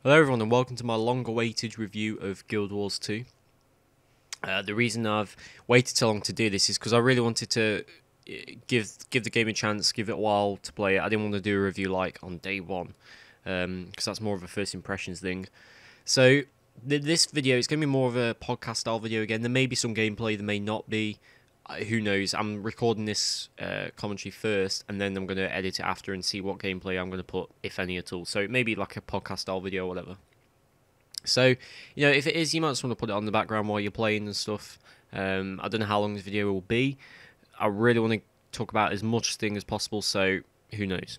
Hello everyone and welcome to my long-awaited review of Guild Wars 2. The reason I've waited so long to do this is because I really wanted to give the game a chance, give it a while to play it. I didn't want to do a review like on day one, because that's more of a first impressions thing. So this video is going to be more of a podcast style video again. There may be some gameplay, there may not be. Who knows? I'm recording this commentary first, and then I'm going to edit it after and see what gameplay I'm going to put, if any at all. So it may be like a podcast style video or whatever. So, if it is, you might just want to put it on the background while you're playing and stuff. I don't know how long this video will be. I really want to talk about as much thing as possible, so who knows.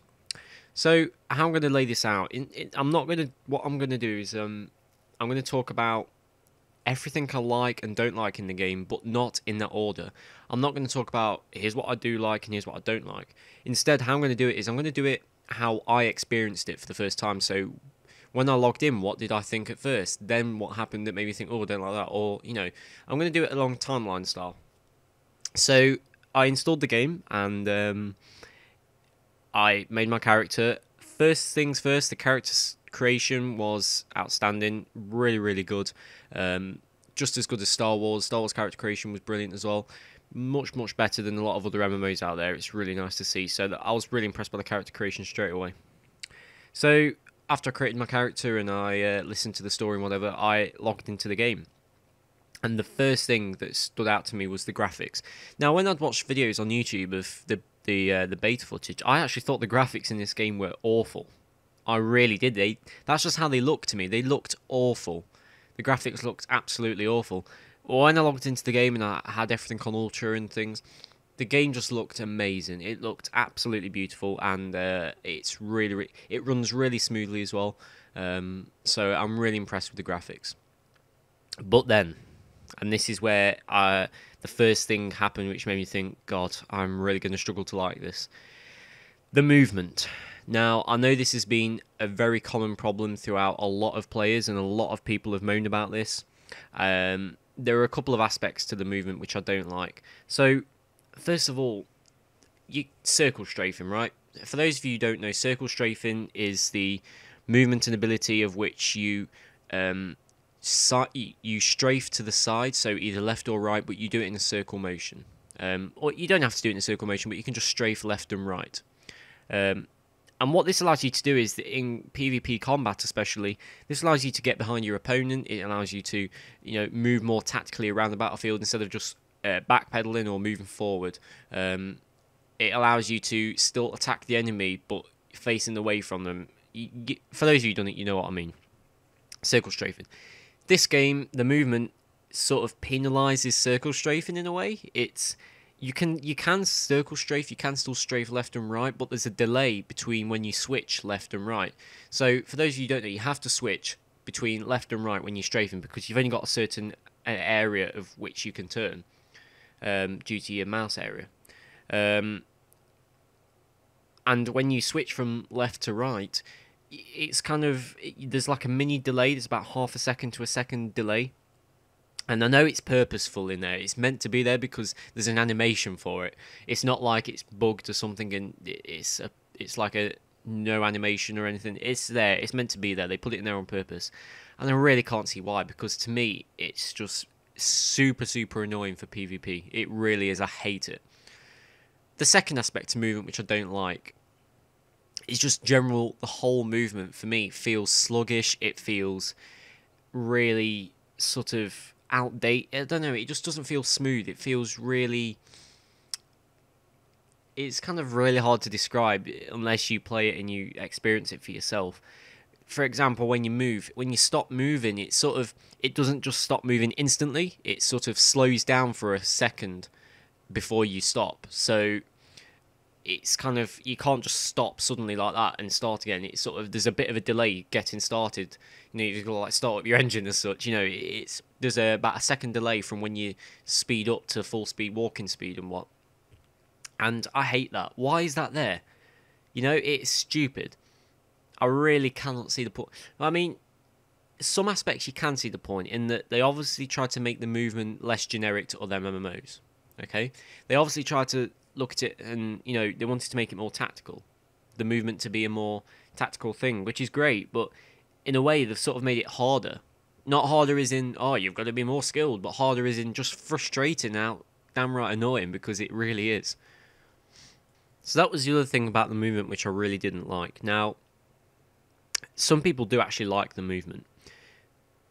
So, how I'm going to lay this out? What I'm going to do is, I'm going to talk about everything I like and don't like in the game, but not in that order. I'm not going to talk about here's what I do like and here's what I don't like. Instead, how I'm going to do it is I'm going to do it how I experienced it for the first time. So when I logged in, what did I think at first? Then what happened that made me think, oh, I don't like that. Or, I'm going to do it along timeline style. So I installed the game and I made my character. First things first, the character creation was outstanding, really, really good. Just as good as Star Wars. Star Wars character creation was brilliant as well. Much, much better than a lot of other MMOs out there. It's really nice to see. So I was really impressed by the character creation straight away. So after I created my character and I listened to the story and whatever, I logged into the game. And the first thing that stood out to me was the graphics. Now, when I'd watched videos on YouTube of the beta footage, I actually thought the graphics in this game were awful. I really did. That's just how they looked to me. They looked awful. The graphics looked absolutely awful. When I logged into the game and I had everything on Ultra and things, the game just looked amazing. It looked absolutely beautiful, and it runs really smoothly as well. So I'm really impressed with the graphics. But then, and this is where the first thing happened which made me think, God, I'm really going to struggle to like this. The movement. Now, I know this has been a very common problem throughout a lot of players, and a lot of people have moaned about this. There are a couple of aspects to the movement which I don't like. So, first of all, circle strafing, right? For those of you who don't know, circle strafing is the movement and ability of which you strafe to the side, so either left or right, but you do it in a circle motion. Or you don't have to do it in a circle motion, but you can just strafe left and right. And what this allows you to do is that in PvP combat especially, this allows you to get behind your opponent. It allows you to, move more tactically around the battlefield instead of just backpedaling or moving forward. It allows you to still attack the enemy, but facing away from them. For those of you who don't, you know what I mean. Circle strafing. This game, the movement sort of penalises circle strafing in a way. You can circle strafe, you can still strafe left and right, but there's a delay between when you switch left and right. So for those of you who don't know, you have to switch between left and right when you're strafing because you've only got a certain area of which you can turn due to your mouse area. And when you switch from left to right, it's there's like a mini delay. There's about half a second to a second delay. And I know it's purposeful in there. It's meant to be there because there's an animation for it. It's not like it's bugged or something and it's like a no animation or anything. It's there. It's meant to be there. They put it in there on purpose. And I really can't see why, because to me, it's just super, super annoying for PvP. It really is. I hate it. The second aspect to movement, which I don't like, is just the whole movement for me feels sluggish. It feels really sort of outdated. I don't know, it just doesn't feel smooth. It feels really, it's kind of really hard to describe unless you play it and you experience it for yourself. For example, when you stop moving, it doesn't just stop moving instantly. It sort of slows down for a second before you stop. So it's kind of, you can't just stop suddenly like that and start again. It's sort of, there's a bit of a delay getting started. You've got to like start up your engine as such. There's about a second delay from when you speed up to full speed walking speed and what. And I hate that. Why is that there? It's stupid. I really cannot see the point. I mean, some aspects you can see the point in that they obviously try to make the movement less generic to other MMOs. Okay, they obviously try to look at it and they wanted to make it more tactical, the movement to be a more tactical thing, which is great, but in a way, they've sort of made it harder. Not harder as in, oh, you've got to be more skilled, but harder as in just frustrating out, damn right annoying, because it really is. So that was the other thing about the movement which I really didn't like. Now, some people do actually like the movement.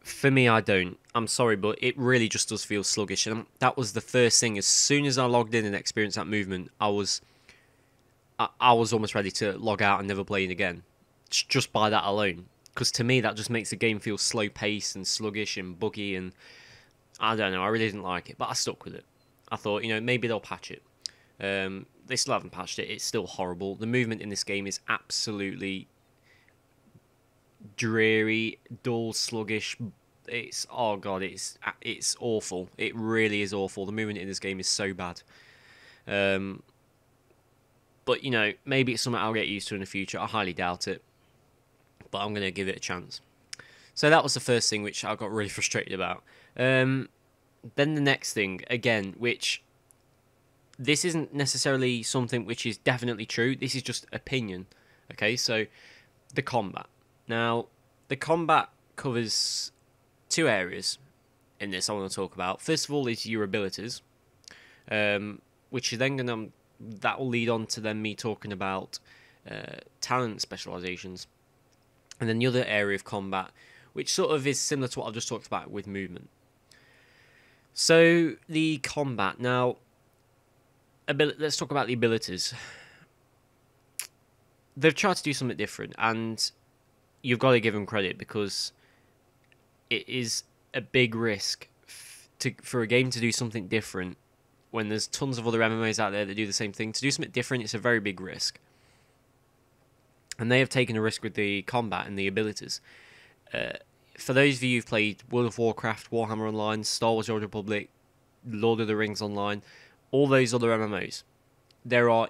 For me, I don't. I'm sorry, but it really just does feel sluggish. And that was the first thing. As soon as I logged in and experienced that movement, I was almost ready to log out and never play it again. Just by that alone. Because to me, that just makes the game feel slow-paced and sluggish and buggy. And I don't know, I really didn't like it. But I stuck with it. I thought, maybe they'll patch it. They still haven't patched it. It's still horrible. The movement in this game is absolutely dreary, dull, sluggish. It's it's awful. It really is awful. The movement in this game is so bad. But maybe it's something I'll get used to in the future. I highly doubt it, but I'm gonna give it a chance. So that was the first thing which I got really frustrated about. Then the next thing, again, which this isn't necessarily something which is definitely true. This is just opinion. Okay, so the combat. Now, the combat covers two areas in this I want to talk about. First of all is your abilities, which is then that will lead on to then me talking about talent specializations. And then the other area of combat, which sort of is similar to what I've just talked about with movement. So, the combat. Now, let's talk about the abilities. They've tried to do something different, and you've got to give them credit, because it is a big risk for a game to do something different when there's tons of other MMOs out there that do the same thing. To do something different, it's a very big risk. And they have taken a risk with the combat and the abilities. For those of you who've played World of Warcraft, Warhammer Online, Star Wars: The Old Republic, Lord of the Rings Online, all those other MMOs, they're all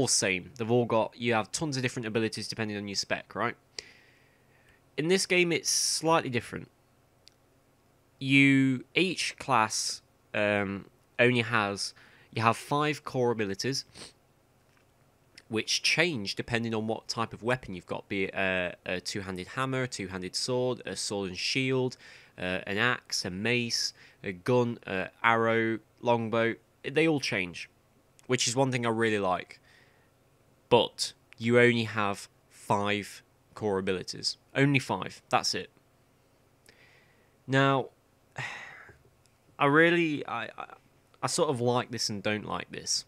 same. You have tons of different abilities depending on your spec, right? In this game, it's slightly different. Each class only has, you have 5 core abilities, which change depending on what type of weapon you've got, be it a two-handed hammer, a two-handed sword, a sword and shield, an axe, a mace, a gun, an arrow, longbow. They all change, which is one thing I really like. But you only have 5 core abilities. Only 5. That's it. Now, I sort of like this and don't like this.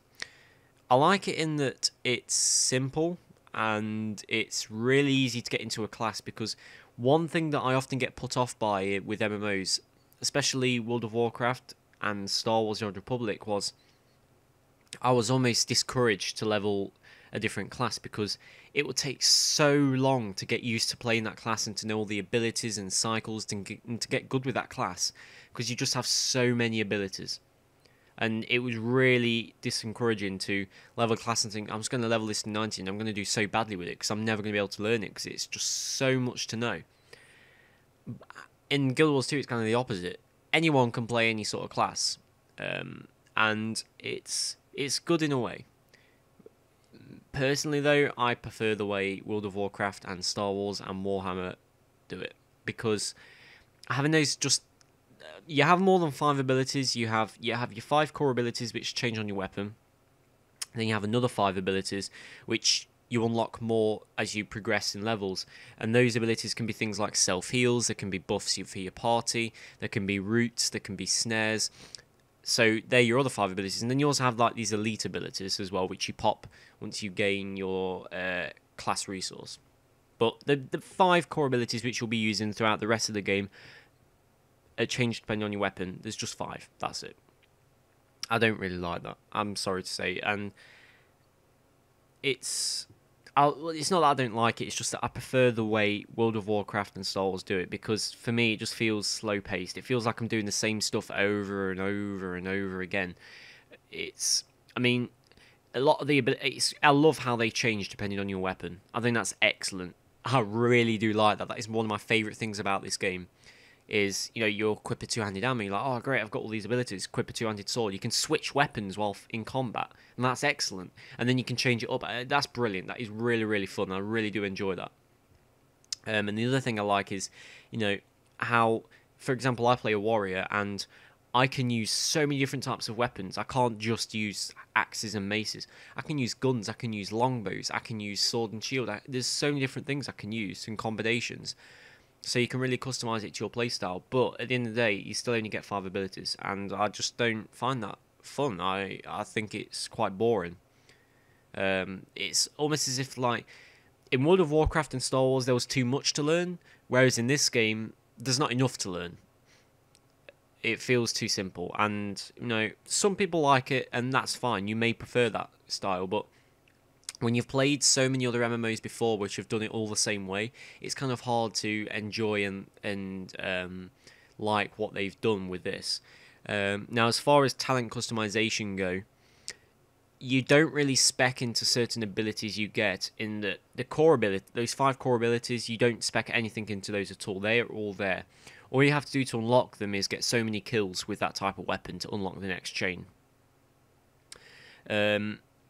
I like it in that it's simple and it's really easy to get into a class, because one thing that I often get put off by with MMOs, especially World of Warcraft and Star Wars: The Old Republic, was I was almost discouraged to level a different class, because it would take so long to get used to playing that class and to know all the abilities and cycles and to get good with that class, because you just have so many abilities. And it was really disencouraging to level a class and think, I'm just going to level this to 90 and I'm going to do so badly with it because I'm never going to be able to learn it, because it's just so much to know. In Guild Wars 2, it's kind of the opposite. Anyone can play any sort of class, and it's good in a way. Personally, though, I prefer the way World of Warcraft and Star Wars and Warhammer do it, because having those just... you have more than 5 abilities. You have your 5 core abilities, which change on your weapon. Then you have another 5 abilities, which you unlock more as you progress in levels. And those abilities can be things like self-heals, there can be buffs for your party, there can be roots, there can be snares. So they're your other 5 abilities. And then you also have like these elite abilities as well, which you pop once you gain your class resource. But the 5 core abilities which you'll be using throughout the rest of the game change depending on your weapon. There's just 5. That's it. I don't really like that, I'm sorry to say. And it's not that I don't like it, it's just that I prefer the way World of Warcraft and Star Wars do it, because for me it just feels slow paced. It feels like I'm doing the same stuff over and over and over again. I mean, a lot of I love how they change depending on your weapon. I think that's excellent. I really do like that. That is one of my favourite things about this game. Is, you equip a two-handed hammer, you're like, oh great, I've got all these abilities, equip a two-handed sword. You can switch weapons while in combat, and that's excellent. And then you can change it up. That's brilliant. That is really, really fun. I really do enjoy that. And the other thing I like is, you know, how, for example, I play a warrior and I can use so many different types of weapons. I can't just use axes and maces. I can use guns, I can use longbows, I can use sword and shield. There's so many different things I can use in combinations. So you can really customize it to your playstyle. But at the end of the day, you still only get 5 abilities. And I just don't find that fun. I think it's quite boring. It's almost as if, like, in World of Warcraft and Star Wars, there was too much to learn. Whereas in this game, there's not enough to learn. It feels too simple. And, you know, some people like it, and that's fine. You may prefer that style, but when you've played so many other MMOs before which have done it all the same way, it's kind of hard to enjoy and like what they've done with this. Now, as far as talent customization go, you don't really spec into certain abilities you get. In the core ability, those 5 core abilities, you don't spec anything into those at all. They are all there. All you have to do to unlock them is get so many kills with that type of weapon to unlock the next chain.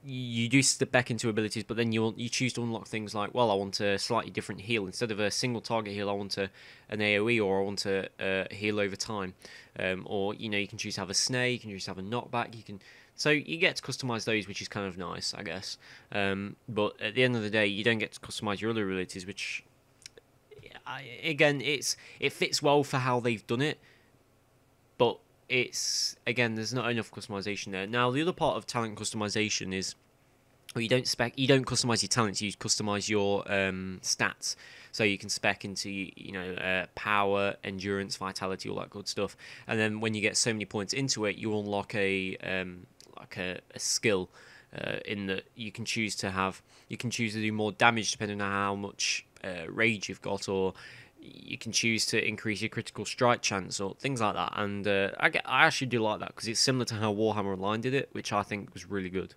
You do step back into abilities, but then you choose to unlock things like, well, I want a slightly different heal. Instead of a single target heal, I want an AoE, or I want a heal over time. Or, you know, you can choose to have a snare, you can choose to have a knockback, so you get to customize those, which is kind of nice, I guess. But at the end of the day, you don't get to customize your other abilities, which, again, it fits well for how they've done it, but again, there's not enough customization there. Now, the other part of talent customization is, well, you don't customize your talents, you customize your stats. So you can spec into, you know, power, endurance, vitality, all that good stuff. And then when you get so many points into it, you unlock a skill in that you can choose to do more damage depending on how much rage you've got, or you can choose to increase your critical strike chance or things like that. And I actually do like that, because it's similar to how Warhammer Online did it, which I think was really good.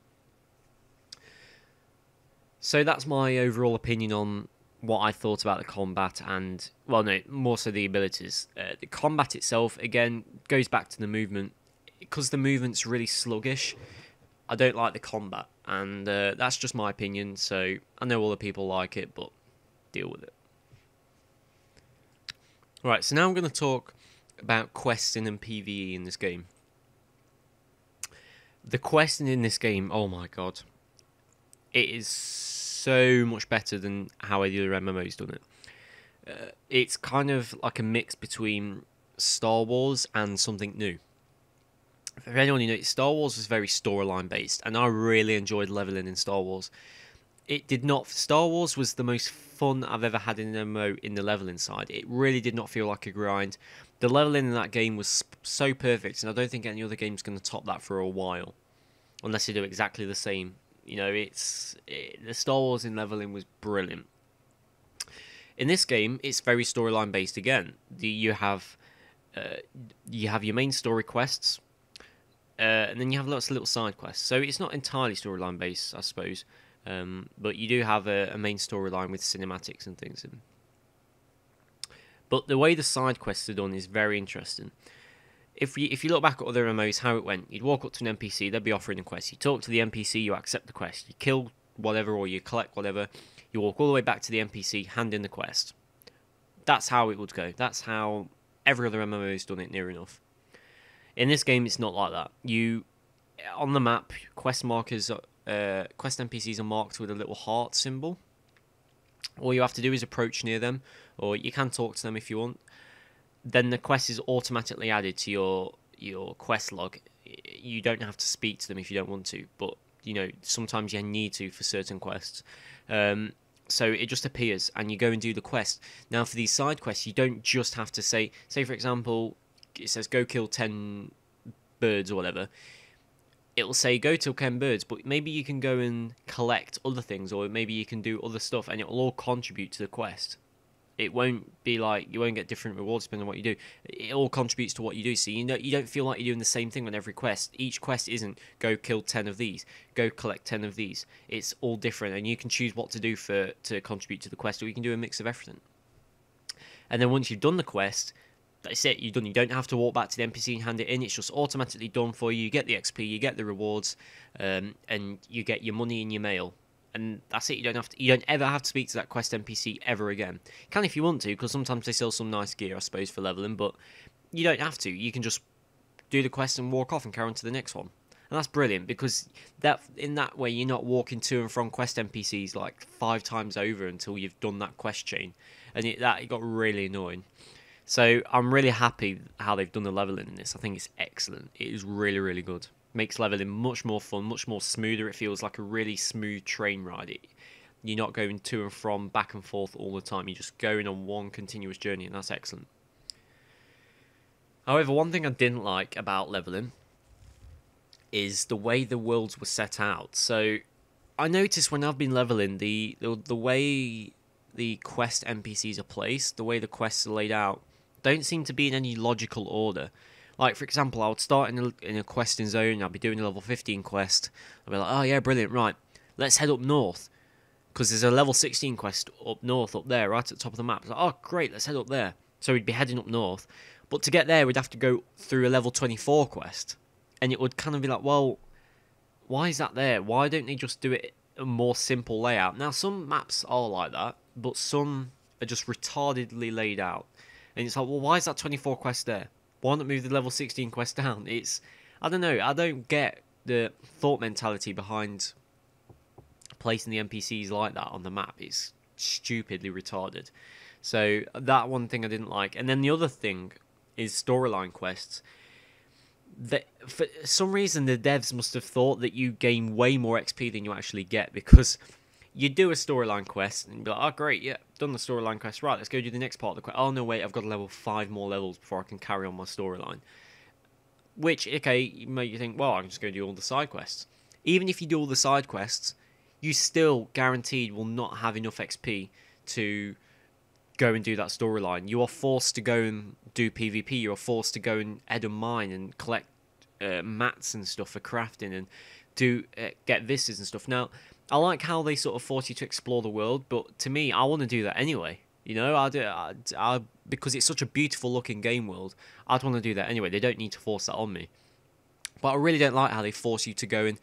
So that's my overall opinion on what I thought about the combat, and, well, no, more so the abilities. The combat itself, again, goes back to the movement. Because the movement's really sluggish, I don't like the combat, and that's just my opinion. So I know other people like it, but deal with it. Right, so now I'm going to talk about questing and PvE in this game. The questing in this game, oh my god, it is so much better than how the other MMO's done it. It's kind of like a mix between Star Wars and something new. For anyone who knows, Star Wars was very storyline based, and I really enjoyed leveling in Star Wars. Star Wars was the most fun I've ever had in an MMO in the leveling side. It really did not feel like a grind. The leveling in that game was so perfect, and I don't think any other game's going to top that for a while, unless they do exactly the same. You know, the Star Wars in leveling was brilliant. In this game, it's very storyline based again. You have your main story quests, and then you have lots of little side quests. So it's not entirely storyline based, I suppose. But you do have a main storyline with cinematics and things. But the way the side quests are done is very interesting. If you look back at other MMOs, how it went, you'd walk up to an NPC, they'd be offering a quest. You talk to the NPC, you accept the quest. You kill whatever, or you collect whatever. You walk all the way back to the NPC, hand in the quest. That's how it would go. That's how every other MMO has done it, near enough. In this game, it's not like that. On the map, quest markers, quest NPCs are marked with a little heart symbol. All you have to do is approach near them, or you can talk to them if you want. Then the quest is automatically added to your quest log. You don't have to speak to them if you don't want to, but, you know, sometimes you need to for certain quests. So it just appears, and you go and do the quest. Now, for these side quests, you don't just have to say, for example, it says go kill 10 birds or whatever. It'll say go kill 10 birds, but maybe you can go and collect other things, or maybe you can do other stuff, and it will all contribute to the quest. It won't be like, you won't get different rewards depending on what you do. It all contributes to what you do. So you don't feel like you're doing the same thing on every quest. Each quest isn't go kill 10 of these, go collect 10 of these. It's all different, and you can choose what to do to contribute to the quest, or you can do a mix of everything. And then once you've done the quest, that's it, you're done. You don't have to walk back to the NPC and hand it in. It's just automatically done for you. You get the XP, you get the rewards, and you get your money in your mail. and that's it. You don't ever have to speak to that quest NPC ever again. You can if you want to, because sometimes they sell some nice gear, I suppose, for leveling, but you don't have to. You can just do the quest and walk off and carry on to the next one. And that's brilliant, because in that way you're not walking to and from quest NPCs like 5 times over until you've done that quest chain, and it got really annoying. So I'm really happy how they've done the leveling in this. I think it's excellent. It is really, really good. Makes leveling much more fun, much more smoother. It feels like a really smooth train ride. You're not going to and from, back and forth all the time. You're just going on one continuous journey, and that's excellent. However, one thing I didn't like about leveling is the way the worlds were set out. So I noticed when I've been leveling, the way the quest NPCs are placed, the way the quests are laid out, don't seem to be in any logical order. Like, for example, I would start in a questing zone, I'll be doing a level 15 quest, I'll be like, oh yeah, brilliant, right, let's head up north, because there's a level 16 quest up north, up there, right at the top of the map. Like, oh great, let's head up there. So we'd be heading up north, but to get there we'd have to go through a level 24 quest, and it would kind of be like, well, why is that there? Why don't they just do it a more simple layout? Now, some maps are like that, but some are just retardedly laid out. And it's like, well, why is that 24 quest there? Why not move the level 16 quest down? I don't know, I don't get the thought mentality behind placing the NPCs like that on the map. It's stupidly retarded. So that one thing I didn't like. And then the other thing is storyline quests. For some reason, the devs must have thought that you gain way more XP than you actually get, because you do a storyline quest and be like, oh great, yeah, done the storyline quest, right, let's go do the next part of the quest. Oh no, wait, I've got to level 5 more levels before I can carry on my storyline. Which, okay, you think, well, I can just go do all the side quests. Even if you do all the side quests, you still guaranteed will not have enough XP to go and do that storyline. You are forced to go and do PvP. You are forced to go and head a mine and collect mats and stuff for crafting and do get vistas and stuff. Now, I like how they sort of force you to explore the world, but to me, I want to do that anyway. You know, I because it's such a beautiful looking game world, I'd want to do that anyway. They don't need to force that on me. But I really don't like how they force you to go and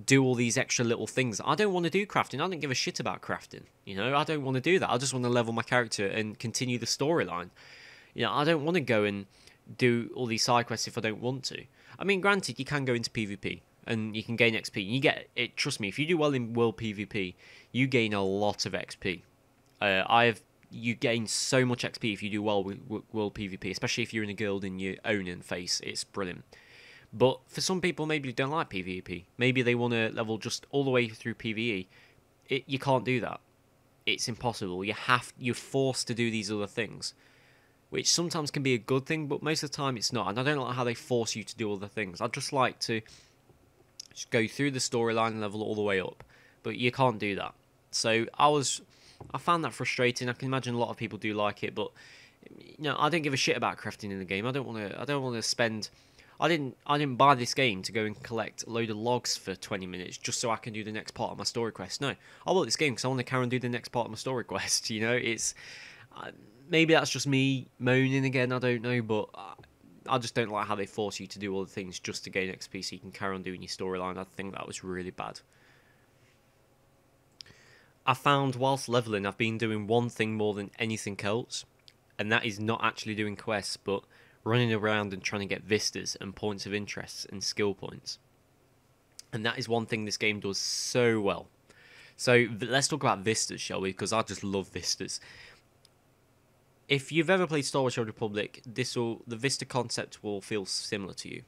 do all these extra little things. I don't want to do crafting. I don't give a shit about crafting. You know, I don't want to do that. I just want to level my character and continue the storyline. You know, I don't want to go and do all these side quests if I don't want to. I mean, granted, you can go into PvP and you can gain XP. You get it. Trust me, if you do well in world PvP, you gain a lot of XP. You gain so much XP if you do well with world PvP, especially if you're in a guild and you own and face. It's brilliant. But for some people, maybe they don't like PvP. Maybe they want to level just all the way through PvE. You can't do that. It's impossible. You're forced to do these other things, which sometimes can be a good thing, but most of the time it's not. And I don't like how they force you to do other things. I'd just like to just go through the storyline and level all the way up, but you can't do that. So I found that frustrating. I can imagine a lot of people do like it, but you know, I don't give a shit about crafting in the game. I don't want to spend. I didn't buy this game to go and collect a load of logs for 20 minutes just so I can do the next part of my story quest. No, I bought this game because I want to carry on do the next part of my story quest. You know, it's maybe that's just me moaning again. I don't know, but I just don't like how they force you to do all the things just to gain XP so you can carry on doing your storyline. I think that was really bad. I found whilst leveling, I've been doing one thing more than anything else, and that is not actually doing quests, but running around and trying to get vistas and points of interest and skill points. And that is one thing this game does so well. So let's talk about vistas, shall we? Because I just love vistas. If you've ever played Star Wars: The Old Republic, the vista concept will feel similar to you.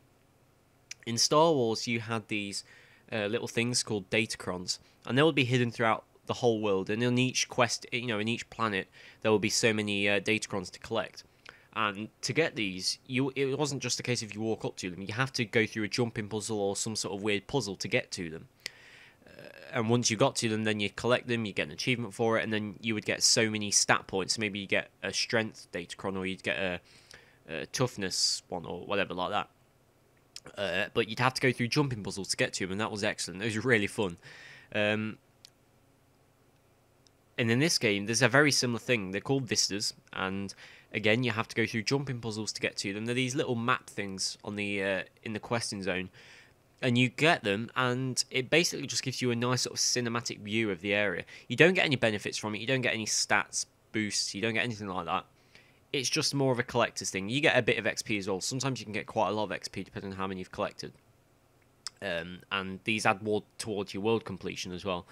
In Star Wars, you had these little things called datacrons, and they would be hidden throughout the whole world. And in each quest, you know, in each planet, there will be so many datacrons to collect. And to get these, it wasn't just a case of you walk up to them. You have to go through a jumping puzzle or some sort of weird puzzle to get to them. And once you got to them, then you collect them, you get an achievement for it, and then you would get so many stat points. Maybe you get a strength datacron, or you'd get a toughness one, or whatever like that. But you'd have to go through jumping puzzles to get to them, and that was excellent. It was really fun. And in this game, there's a very similar thing. They're called vistas, and again, you have to go through jumping puzzles to get to them. They're these little map things on the in the questing zone, And you get them, and it basically just gives you a nice sort of cinematic view of the area. You don't get any benefits from it. You don't get any stats boosts. You don't get anything like that. It's just more of a collector's thing. You get a bit of XP as well. Sometimes you can get quite a lot of XP depending on how many you've collected. And these add more towards your world completion as well.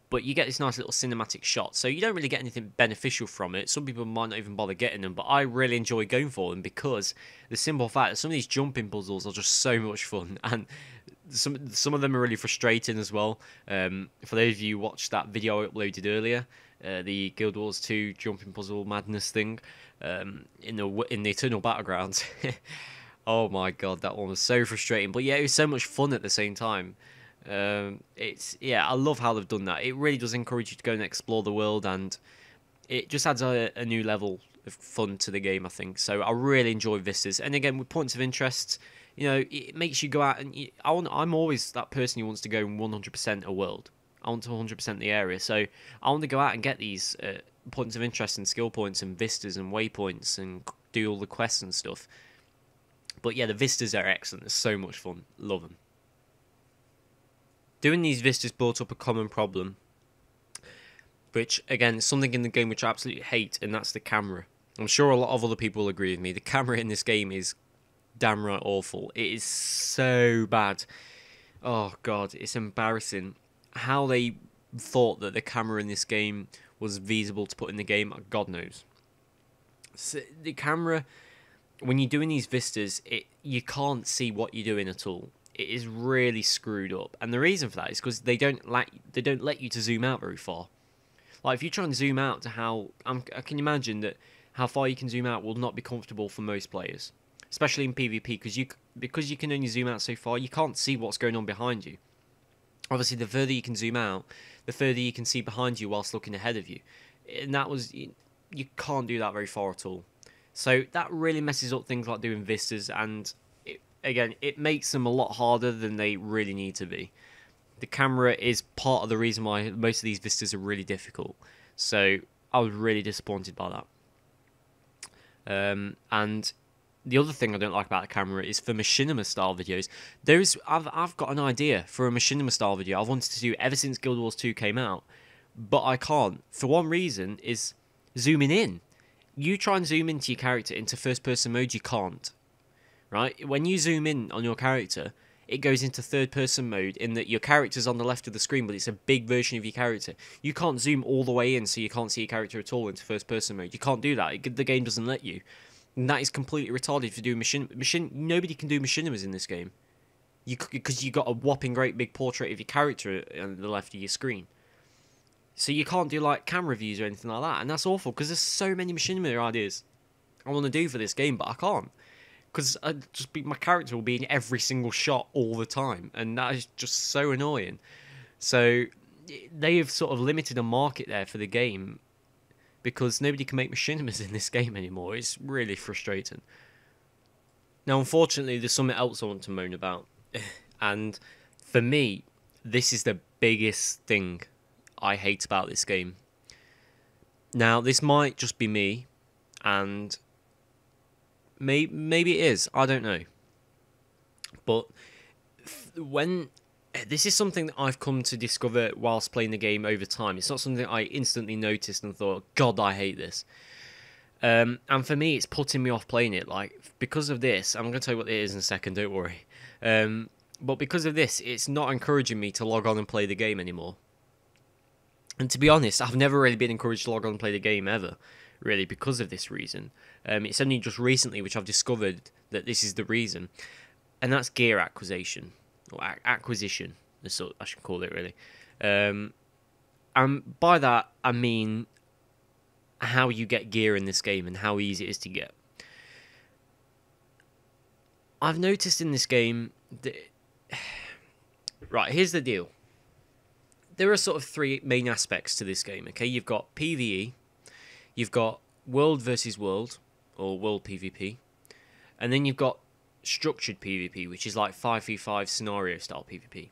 But you get this nice little cinematic shot, so you don't really get anything beneficial from it. Some people might not even bother getting them, but I really enjoy going for them because the simple fact that some of these jumping puzzles are just so much fun, and some of them are really frustrating as well. For those of you who watched that video I uploaded earlier, the Guild Wars 2 jumping puzzle madness thing, in the Eternal Battlegrounds. Oh my god, that one was so frustrating, but yeah, it was so much fun at the same time. I love how they've done that. It really does encourage you to go and explore the world, and it just adds a new level of fun to the game, I think. So I really enjoy Vistas, and again, with points of interest, it makes you go out and I'm always that person who wants to go 100% a world. I want to 100% the area, so I want to go out and get these points of interest and skill points and vistas and waypoints and do all the quests and stuff. But yeah, the vistas are excellent. They're so much fun. Love them. Doing these vistas brought up a common problem, which, again, is something in the game which I absolutely hate, and that's the camera. I'm sure a lot of other people will agree with me. The camera in this game is damn right awful. It is so bad. Oh, God, it's embarrassing. How they thought that the camera in this game was feasible to put in the game, God knows. So the camera, when you're doing these vistas, you can't see what you're doing at all. It is really screwed up, and the reason for that is because they don't let you to zoom out very far. Like, if you try and zoom out to I can imagine that how far you can zoom out will not be comfortable for most players, especially in PvP, because you can only zoom out so far. You can't see what's going on behind you. Obviously, the further you can zoom out, the further you can see behind you whilst looking ahead of you, and you can't do that very far at all. So that really messes up things like doing vistas, and again, it makes them a lot harder than they really need to be. The camera is part of the reason why most of these vistas are really difficult. So I was really disappointed by that. And the other thing I don't like about the camera is for machinima style videos. I've got an idea for a machinima style video I've wanted to do ever since Guild Wars 2 came out, but I can't. For one reason is zooming in. You try and zoom into your character into first person mode, you can't. Right? When you zoom in on your character, it goes into third-person mode in that your character's on the left of the screen, but it's a big version of your character. You can't zoom all the way in, so you can't see your character at all into first-person mode. You can't do that. The game doesn't let you. And that is completely retarded if you do nobody can do machinimas in this game. Because you got a whopping great big portrait of your character on the left of your screen. So you can't do, like, camera views or anything like that. And that's awful, because there's so many machinima ideas I want to do for this game, but I can't. Because my character will be in every single shot all the time, and that is just so annoying. So they have sort of limited a market there for the game because nobody can make machinimas in this game anymore. It's really frustrating. Now, unfortunately, there's something else I want to moan about, and for me, this is the biggest thing I hate about this game. Now, this might just be me, and maybe it is, I don't know. But this is something that I've come to discover whilst playing the game over time. It's not something I instantly noticed and thought, God, I hate this. And for me, it's putting me off playing it. Like, because of this, I'm going to tell you what it is in a second, don't worry. But because of this, it's not encouraging me to log on and play the game anymore. And to be honest, I've never really been encouraged to log on and play the game ever, really, because of this reason. It's only just recently which I've discovered that this is the reason, and that's gear acquisition, or acquisition, as I should call it, really. And by that, I mean how you get gear in this game and how easy it is to get. I've noticed in this game that... Right, here's the deal. There are sort of three main aspects to this game, okay? You've got PvE, you've got world versus world, or world PvP, and then you've got structured PvP, which is like 5v5 scenario style PvP.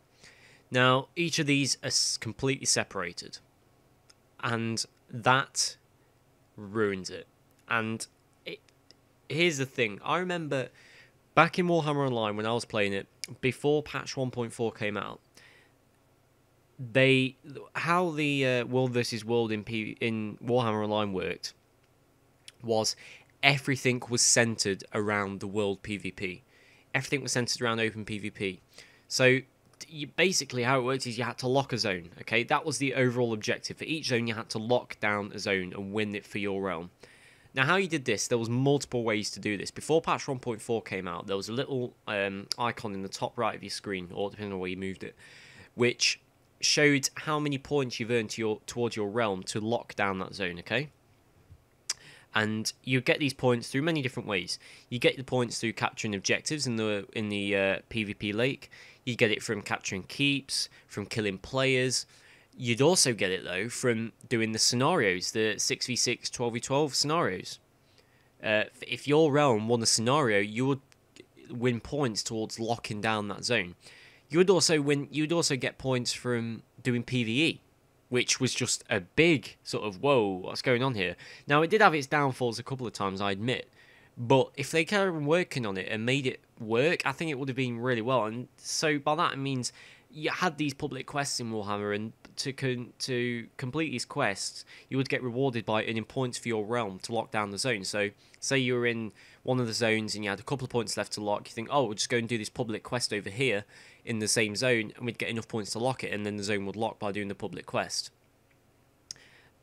Now, each of these are completely separated, and that ruins it. And here's the thing, I remember back in Warhammer Online when I was playing it, before patch 1.4 came out, how the world versus world in Warhammer Online worked was everything was centered around the world PvP. Everything was centered around open PvP. So basically how it worked is you had to lock a zone, okay? That was the overall objective. For each zone you had to lock down a zone and win it for your realm. Now how you did this, there was multiple ways to do this. Before patch 1.4 came out, there was a little icon in the top right of your screen, or depending on where you moved it, which showed how many points you've earned towards your realm to lock down that zone, okay? And you get these points through many different ways. You get the points through capturing objectives in the PvP lake. You get it from capturing keeps, from killing players. You'd also get it, though, from doing the scenarios, the 6v6, 12v12 scenarios. If your realm won a scenario, you would win points towards locking down that zone. You'd also get points from doing PvE, which was just a big sort of, whoa, what's going on here? Now, it did have its downfalls a couple of times, I admit, but if they carried on working on it and made it work, I think it would have been really well. And so by that, it means you had these public quests in Warhammer, and to complete these quests, you would get rewarded by earning points for your realm to lock down the zone. So, say you were in one of the zones and you had a couple of points left to lock, you think, oh, we'll just go and do this public quest over here in the same zone, and we'd get enough points to lock it, and then the zone would lock by doing the public quest.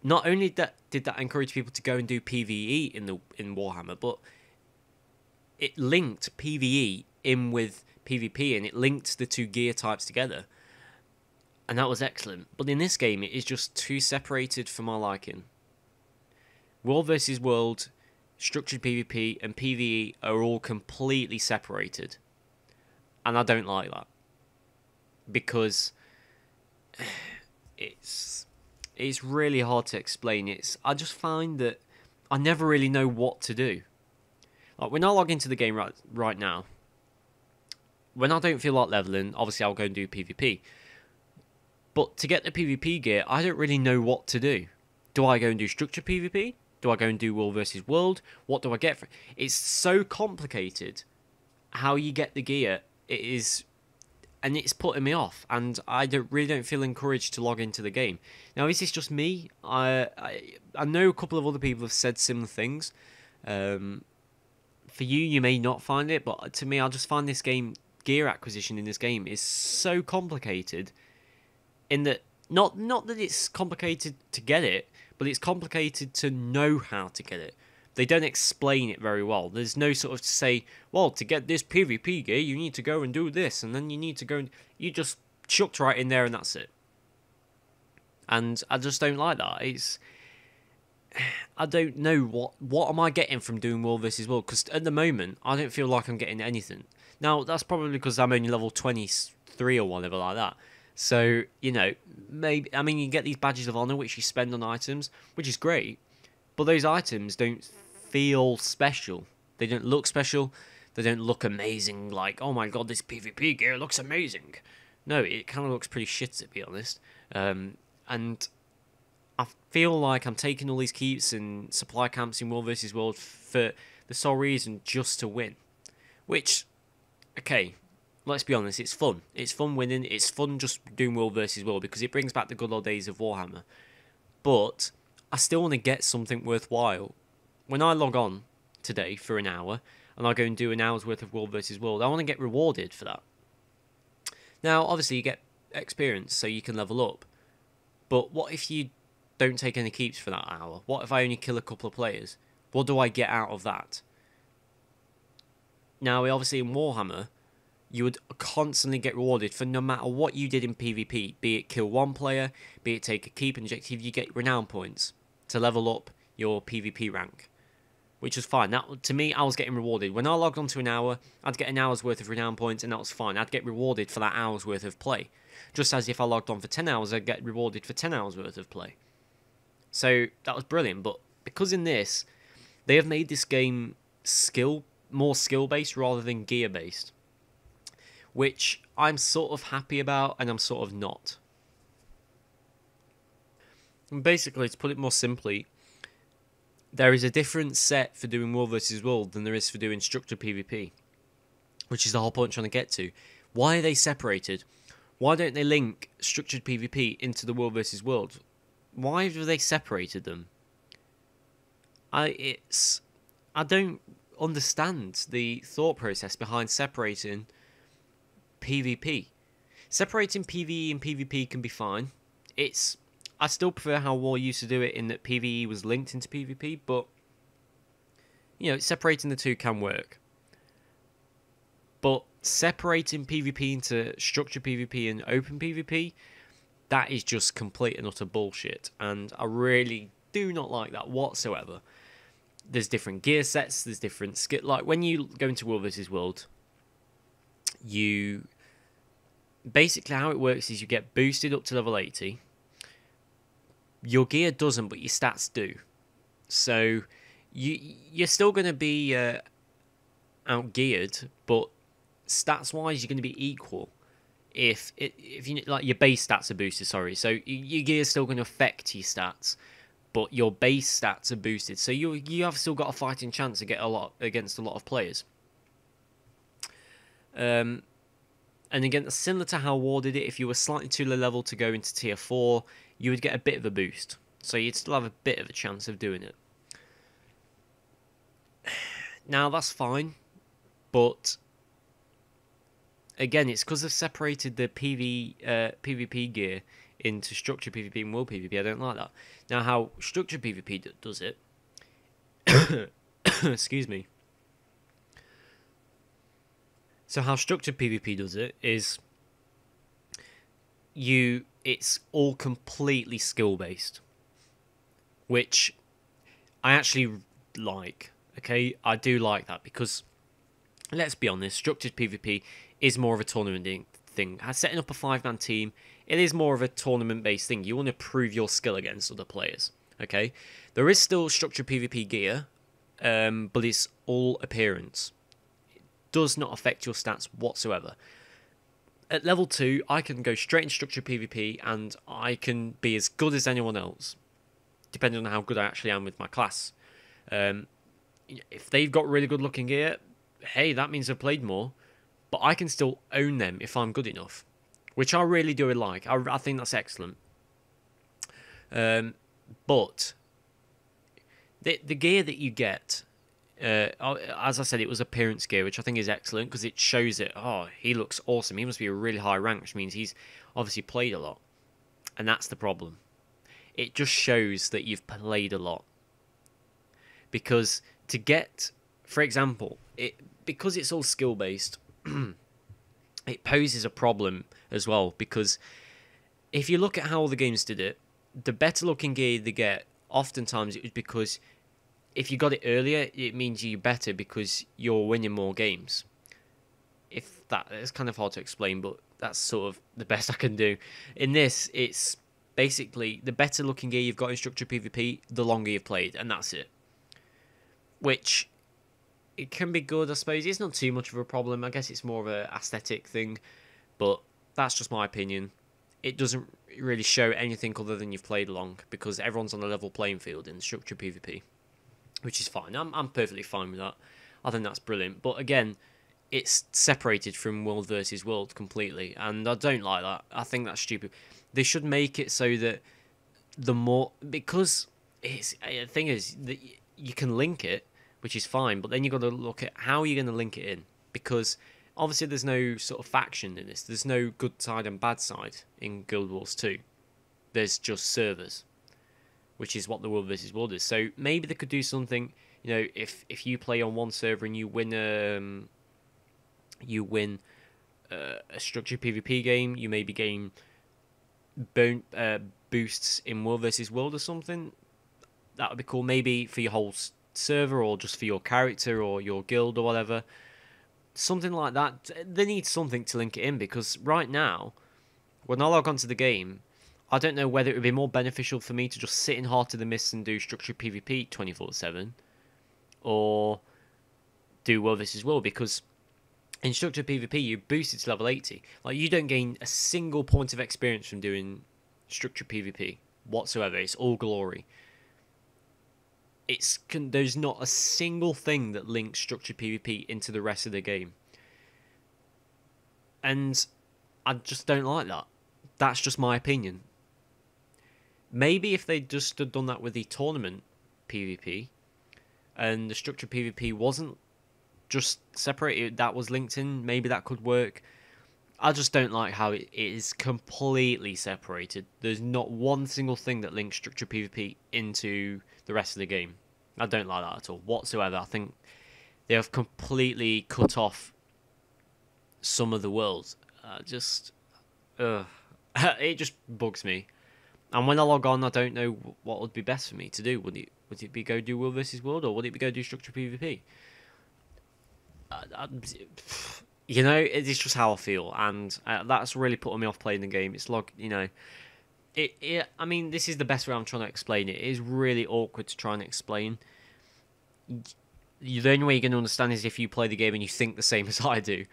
Not only did that encourage people to go and do PvE in Warhammer, but it linked PvE in with PvP, and it linked the two gear types together, and that was excellent. But in this game, it is just too separated for my liking. World versus world, structured PvP, and PvE are all completely separated, and I don't like that, because it's really hard to explain. I just find that I never really know what to do. Like, when I log into the game right now, when I don't feel like leveling, obviously I'll go and do PvP. But to get the PvP gear, I don't really know what to do. Do I go and do structured PvP? Do I go and do world versus world? What do I get for it? It's so complicated how you get the gear. It is, and it's putting me off, and I really don't feel encouraged to log into the game. Now, is this just me? I know a couple of other people have said similar things. For you may not find it, but to me, I just find this game, gear acquisition in this game is so complicated, in that not that it's complicated to get it, but it's complicated to know how to get it. They don't explain it very well. There's no sort of say, well, to get this PvP gear, you need to go and do this, and then you need to go and... You just chucked right in there, and that's it. And I just don't like that. I don't know what am I getting from doing world versus world, because at the moment, I don't feel like I'm getting anything. Now, that's probably because I'm only level 23 or whatever like that. So, you know, maybe... I mean, you get these badges of honor, which you spend on items, which is great, but those items don't feel special. They don't look special. They don't look amazing, like, oh my god, this PvP gear looks amazing. No, it kind of looks pretty shit, to be honest. And I feel like I'm taking all these keeps and supply camps in World vs. World for the sole reason just to win. Which, okay, let's be honest, it's fun. It's fun winning. It's fun just doing World vs. World because it brings back the good old days of Warhammer. But I still want to get something worthwhile. When I log on today for an hour and I go and do an hour's worth of World vs. World, I want to get rewarded for that. Now, obviously, you get experience so you can level up. But what if you don't take any keeps for that hour? What if I only kill a couple of players? What do I get out of that? Now, obviously, in Warhammer, you would constantly get rewarded for no matter what you did in PvP. Be it kill one player, be it take a keep objective, you get renown points to level up your PvP rank, which was fine. That, to me, I was getting rewarded. When I logged onto an hour, I'd get an hour's worth of renown points, and that was fine. I'd get rewarded for that hour's worth of play. Just as if I logged on for 10 hours, I'd get rewarded for 10 hours worth of play. So that was brilliant. But because in this, they have made this game more skill-based rather than gear-based, which I'm sort of happy about and I'm sort of not. And basically, to put it more simply, there is a different set for doing World vs. World than there is for doing structured PvP. which is the whole point I'm trying to get to. Why are they separated? Why don't they link structured PvP into the world versus world? Why have they separated them? I don't understand the thought process behind separating PvP. Separating PvE and PvP can be fine. I still prefer how War used to do it, in that PvE was linked into PvP, but separating the two can work. But separating PvP into structured PvP and open PvP, that is just complete and utter bullshit, and I really do not like that whatsoever. There's different gear sets, there's different skill. Like when you go into World vs World, basically how it works is you get boosted up to level 80. Your gear doesn't, but your stats do. So you're still going to be out-geared, but stats-wise you're going to be equal. If you like, your base stats are boosted, sorry. So your gear's still going to affect your stats, but your base stats are boosted. So you have still got a fighting chance to get against a lot of players. And again, similar to how War did it, if you were slightly too low level to go into tier 4, you would get a bit of a boost. So you'd still have a bit of a chance of doing it. Now, that's fine, but again, it's because they've separated the PvP gear into structured PvP and world PvP. I don't like that. Now, how structured PvP does it... excuse me. So how structured PvP does it is it's all completely skill-based, which I actually like. Okay, I do like that, because let's be honest, structured PvP is more of a tournament thing. Setting up a 5-man team, it is more of a tournament-based thing. You want to prove your skill against other players. Okay, there is still structured PvP gear, but it's all appearance. It does not affect your stats whatsoever. At level 2, I can go straight into structured PvP, and I can be as good as anyone else, depending on how good I actually am with my class. If they've got really good looking gear, hey, that means I've played more, but I can still own them if I'm good enough, which I really do like. I think that's excellent. But the gear that you get, as I said, it was appearance gear, which I think is excellent, because it shows it. Oh, he looks awesome. He must be a really high rank, which means he's obviously played a lot. And that's the problem. It just shows that you've played a lot. Because to get, for example, because it's all skill-based, it poses a problem as well. Because if you look at how all the games did it, the better looking gear they get, oftentimes it was because if you got it earlier, it means you're better because you're winning more games. It's kind of hard to explain, but that's sort of the best I can do. In this, it's basically the better looking gear you've got in structured PvP, the longer you've played, and that's it. Which, it can be good, I suppose. It's not too much of a problem. I guess it's more of an aesthetic thing, but that's just my opinion. It doesn't really show anything other than you've played long, because everyone's on a level playing field in structured PvP, which is fine. I'm perfectly fine with that. I think that's brilliant. But again, it's separated from world versus world completely, and I don't like that. I think that's stupid. They should make it so that because the thing is that you can link it, which is fine, but then you've got to look at how you're going to link it in, because obviously there's no sort of faction in this. There's no good side and bad side in Guild Wars 2. There's just servers, which is what the world versus world is. So maybe they could do something, if you play on one server and you win a structured PvP game, you maybe gain boosts in world versus world or something. That would be cool. Maybe for your whole server, or just for your character or your guild or whatever. Something like that. They need something to link it in, because right now, when I log onto the game, I don't know whether it would be more beneficial for me to just sit in Heart of the Mist and do structured PvP 24/7, or do World vs World, because in structured PvP you boost it to level 80. Like, you don't gain a single point of experience from doing structured PvP whatsoever. It's all glory. There's not a single thing that links structured PvP into the rest of the game. And I just don't like that. That's just my opinion. Maybe if they just had done that with the tournament PvP, and the structured PvP wasn't just separated, that was linked in, maybe that could work. I just don't like how it is completely separated. There's not one single thing that links structured PvP into the rest of the game. I don't like that at all, whatsoever. I think they have completely cut off some of the world. It just bugs me. And when I log on, I don't know what would be best for me to do. Would it be go do world versus world, or would it be go do structured PvP? You know, it's just how I feel, and that's really putting me off playing the game. It's like, you know, I mean, this is the best way I'm trying to explain it. It is really awkward to try and explain. The only way you're going to understand is if you play the game and you think the same as I do,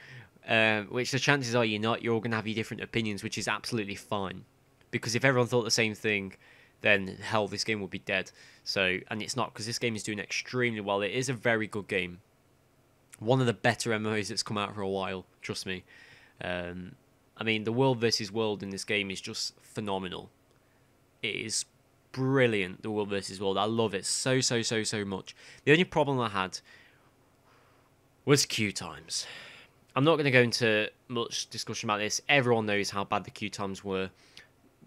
which the chances are you're not. You're all going to have your different opinions, which is absolutely fine. Because if everyone thought the same thing, then hell, this game would be dead. So, and it's not, because this game is doing extremely well. It is a very good game. One of the better MMOs that's come out for a while, trust me. I mean, the world versus world in this game is just phenomenal. It is brilliant, the world versus world. I love it so much. The only problem I had was queue times. I'm not going to go into much discussion about this. Everyone knows how bad the queue times were.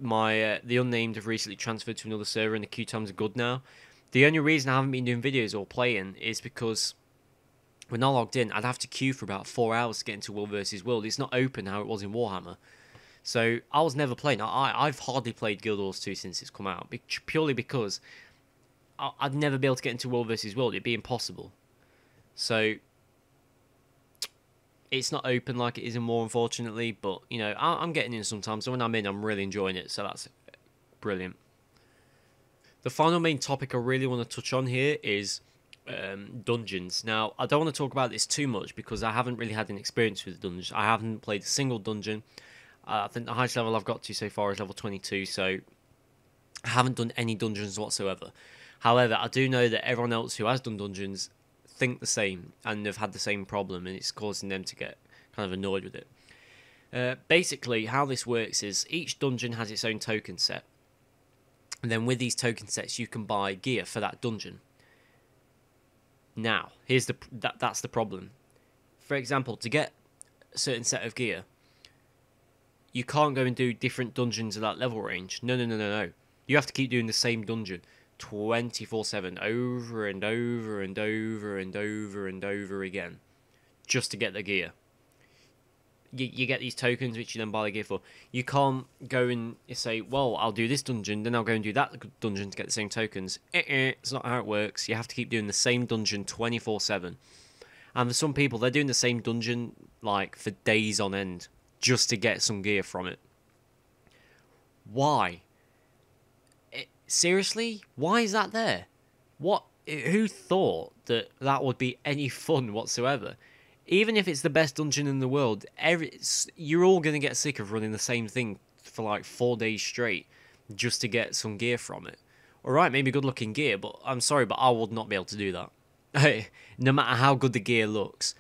The unnamed have recently transferred to another server and the queue times are good now. The only reason I haven't been doing videos or playing is because when I logged in, I'd have to queue for about 4 hours to get into World vs. World. It's not open how it was in Warhammer. So I was never playing. I've hardly played Guild Wars 2 since it's come out, purely because I'd never be able to get into World vs. World. It'd be impossible. So it's not open like it is in War, unfortunately, but, you know, I'm getting in sometimes, so when I'm in, I'm really enjoying it, so that's brilliant. The final main topic I really want to touch on here is dungeons. Now, I don't want to talk about this too much because I haven't really had an experience with dungeons. I haven't played a single dungeon. I think the highest level I've got to so far is level 22, so I haven't done any dungeons whatsoever. However, I do know that everyone else who has done dungeons think the same and have had the same problem, and it's causing them to get kind of annoyed with it. Basically, how this works is each dungeon has its own token set, and then with these token sets you can buy gear for that dungeon. Now, that's the problem. For example, to get a certain set of gear, you can't go and do different dungeons at that level range. No. You have to keep doing the same dungeon 24/7, over and over and over and over and over again, just to get the gear. You get these tokens which you then buy the gear for. You can't go and say, well, I'll do this dungeon, then I'll go and do that dungeon to get the same tokens. It's not how it works. You have to keep doing the same dungeon 24/7. And for some people, they're doing the same dungeon like for days on end just to get some gear from it. Why? Seriously? Why is that there? Who thought that would be any fun whatsoever? Even if it's the best dungeon in the world, you're all going to get sick of running the same thing for like 4 days straight just to get some gear from it. Alright, maybe good looking gear, but I'm sorry, but I would not be able to do that. No matter how good the gear looks,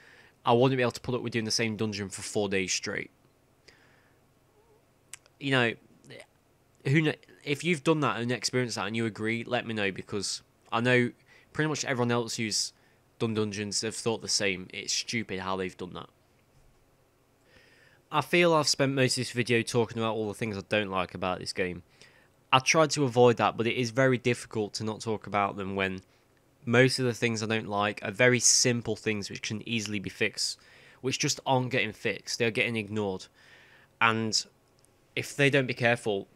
I wouldn't be able to put up with doing the same dungeon for 4 days straight. You know, if you've done that and experienced that and you agree, let me know, because I know pretty much everyone else who's done dungeons have thought the same. It's stupid how they've done that. I feel I've spent most of this video talking about all the things I don't like about this game. I tried to avoid that, but it is very difficult to not talk about them when most of the things I don't like are very simple things which can easily be fixed, which just aren't getting fixed. They're getting ignored. And if they don't be careful,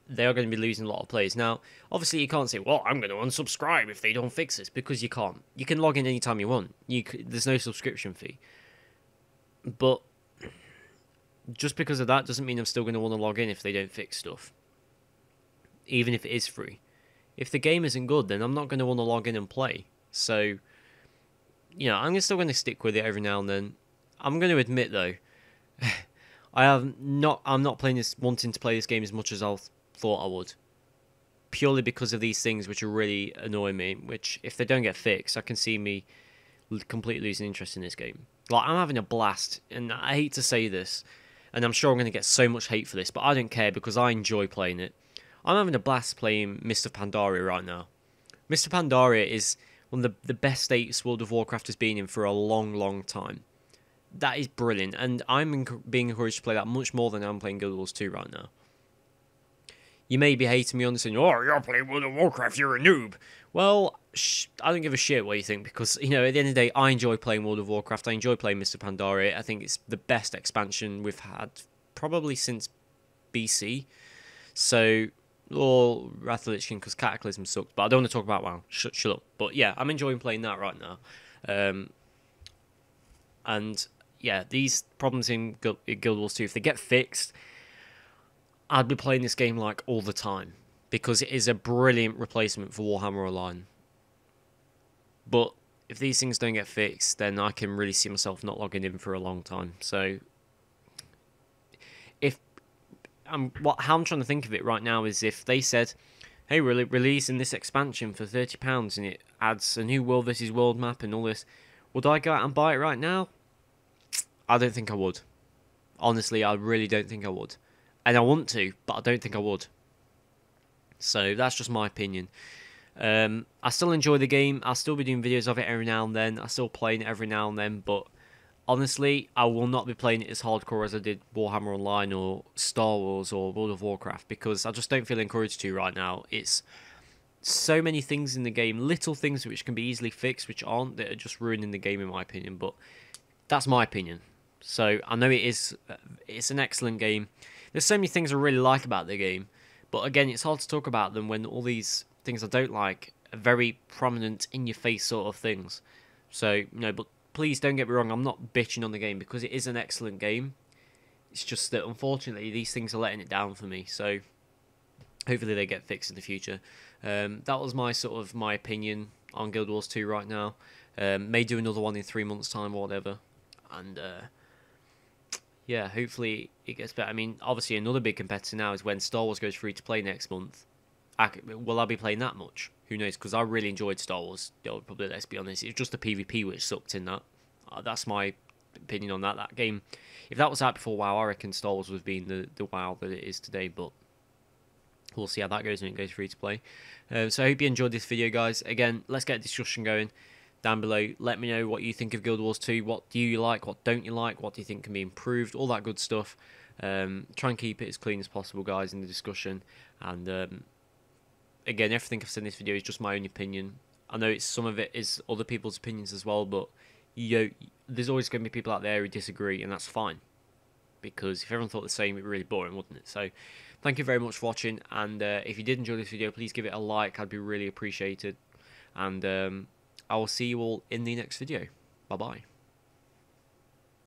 they are going to be losing a lot of players. Now, obviously you can't say, well, I'm going to unsubscribe if they don't fix this, because you can't. You can log in anytime you want. There's no subscription fee. But just because of that doesn't mean I'm still going to want to log in if they don't fix stuff, even if it is free. If the game isn't good, then I'm not going to want to log in and play. So, you know, I'm still going to stick with it every now and then. I'm going to admit, though, I'm not playing this, wanting to play this game as much as I thought I would, purely because of these things which are really annoying me, which if they don't get fixed, I can see me completely losing interest in this game. Like, I'm having a blast, and I hate to say this, and I'm sure I'm going to get so much hate for this, but I don't care because I enjoy playing it. I'm having a blast playing Mr. Pandaria right now. Mr. Pandaria is one of the best states World of Warcraft has been in for a long, long time. That is brilliant, and I'm being encouraged to play that much more than I'm playing Guild Wars 2 right now. You may be hating me on this and, oh, you're playing World of Warcraft, you're a noob. Well, I don't give a shit what you think, because, you know, at the end of the day, I enjoy playing World of Warcraft. I enjoy playing Mr. Pandaria. I think it's the best expansion we've had probably since BC. So, or Wrath of the Lich King, because Cataclysm sucked. But I don't want to talk about WoW. Shut up. But yeah, I'm enjoying playing that right now. And yeah, these problems in Guild Wars 2, if they get fixed, I'd be playing this game like all the time, because it is a brilliant replacement for Warhammer Online. But if these things don't get fixed, then I can really see myself not logging in for a long time. So, if how I'm trying to think of it right now is if they said, "Hey, we're releasing this expansion for £30 and it adds a new World vs World map and all this," would I go out and buy it right now? I don't think I would. Honestly, I really don't think I would. And I want to, but I don't think I would. So that's just my opinion. I still enjoy the game. I'll still be doing videos of it every now and then. I still playing it every now and then. But honestly, I will not be playing it as hardcore as I did Warhammer Online or Star Wars or World of Warcraft, because I just don't feel encouraged to right now. It's so many things in the game, little things which can be easily fixed, which aren't, that are just ruining the game in my opinion. But that's my opinion. So I know it's an excellent game. There's so many things I really like about the game, but again, it's hard to talk about them when all these things I don't like are very prominent, in-your-face sort of things. So, you know, but please don't get me wrong, I'm not bitching on the game, because it is an excellent game. It's just that, unfortunately, these things are letting it down for me, so hopefully they get fixed in the future. That was my opinion on Guild Wars 2 right now. May do another one in 3 months' time or whatever. And, yeah, hopefully it gets better. I mean, obviously another big competitor now is when Star Wars goes free to play next month. Will I be playing that much? Who knows? Because I really enjoyed Star Wars. Probably, let's be honest, it was just the PvP which sucked in that. That's my opinion on that. That game, if that was out before WoW, I reckon Star Wars would have been the WoW that it is today. But we'll see how that goes when it goes free to play. So I hope you enjoyed this video, guys. Again, let's get a discussion going down below. Let me know what you think of Guild Wars 2. What do you like? What don't you like? What do you think can be improved? All that good stuff. Try and keep it as clean as possible, guys, in the discussion. And again, everything I've said in this video is just my own opinion. I know some of it is other people's opinions as well, but there's always going to be people out there who disagree, and that's fine. Because if everyone thought the same, it'd be really boring, wouldn't it? So, thank you very much for watching. And if you did enjoy this video, please give it a like. I'd be really appreciated. And I will see you all in the next video. Bye-bye.